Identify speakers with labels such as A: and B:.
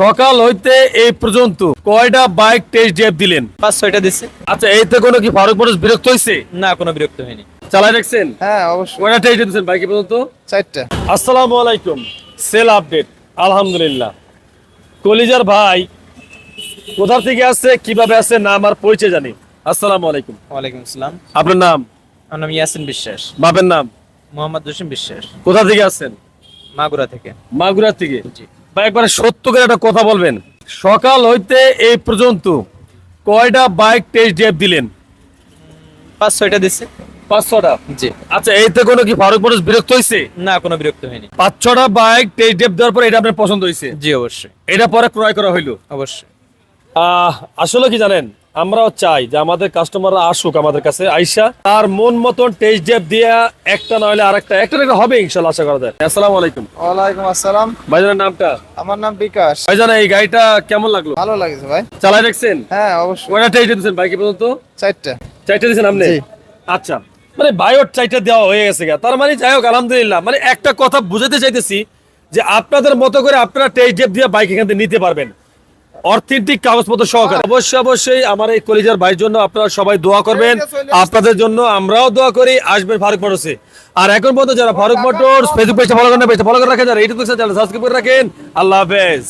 A: সকাল হইতে এই পর্যন্ত কয়টা বাইক টেস্ট ড্রাইভ দিলেন?
B: 5-6টা দিচ্ছে।
A: আচ্ছা, এইতে কোনো কি ফারুক মোটরস বিরক্ত হইছে?
B: না, কোনো বিরক্ত হয়নি।
A: চালাই দেখছেন?
C: হ্যাঁ অবশ্যই।
A: কয়টা টেস্ট দিয়েছেন বাইকে পর্যন্ত?
C: 4টা।
A: আসসালামু আলাইকুম। সেল আপডেট আলহামদুলিল্লাহ। কলিজার ভাই কোথা থেকে আসছে, কিভাবে আসছে, নাম আর পরিচয় জানি। আসসালামু আলাইকুম।
B: ওয়ালাইকুম আসসালাম।
A: আপনার নাম?
B: আমার নাম ইয়াসিন বিশ্বাস।
A: বাপের নাম?
B: মোহাম্মদ জসিম বিশ্বাস।
A: কোথা থেকে আসছেন?
B: মাগুরা থেকে।
A: মাগুরা থেকে।
B: জি।
A: ভাই একবারে সত্য করে একটা কথা বলবেন, সকাল হইতে এই পর্যন্ত কয়টা বাইক টেস্ট ড্রাইভ দিলেন?
B: 5-6টা দিচ্ছে।
A: 5-6টা।
B: জি।
A: আচ্ছা, এইতে কোনো কি ফারুক মোটরস বিরক্ত হইছে?
B: না, কোনো বিরক্ত হয়নি।
A: 5-6টা বাইক টেস্ট ড্রাইভ দেওয়ার পর এটা আপনার পছন্দ হইছে?
B: জি অবশ্যই।
A: এটা পরে ক্রয় করা হইলো?
B: অবশ্যই।
A: আসলে কি জানেন, আমরাও চাই যে আমাদের কাস্টমাররা আসুক আমাদের কাছে, আইসা তার মন মতন টেস্ট ড্রাইভ দিয়া একটা না হলে আরেকটা একটা না একটা হবে ইনশাআল্লাহ, আশা করা যায়। আসসালামু আলাইকুম।
C: ওয়ালাইকুম আসসালাম।
A: ভাইজানের নামটা?
C: আমার নাম বিকাশ।
A: ভাইজান এই গাড়িটা কেমন লাগলো?
C: ভালো লাগছে ভাই।
A: চালাই দেখছেন?
C: হ্যাঁ অবশ্যই।
A: কয়টা টেস্ট দিয়েছেন বাইকে পর্যন্ত?
C: 4টা।
A: 4টা দিয়েছেন আপনি?
C: জি।
A: আচ্ছা, মানে বায়োর 4টা দেওয়া হয়ে গেছে গা। তার মানে যাই হোক আলহামদুলিল্লাহ, মানে একটা কথা বুঝাতে চাইতেছি যে আপনাদের মতো করে আপনারা টেস্ট ড্রাইভ দিয়ে বাইক এখান থেকে নিতে পারবেন অথেন্টিক কাগজপত্র সহকারে। অবশ্যই আমার এই কলিজার ভাইয়ের জন্য আপনারা সবাই দোয়া করবেন, আপনাদের জন্য আমরাও দোয়া করি। আসবেন ফারুক মোটরসে। আর এখন পর্যন্ত যারা ফারুক মোটরস ফেসবুক পেজটা ফলো করেন না, পেজটা ফলো করে রাখেন, যারা ইউটিউব চ্যানেল সাবস্ক্রাইব করে রাখেন। আল্লাহ হাফেজ।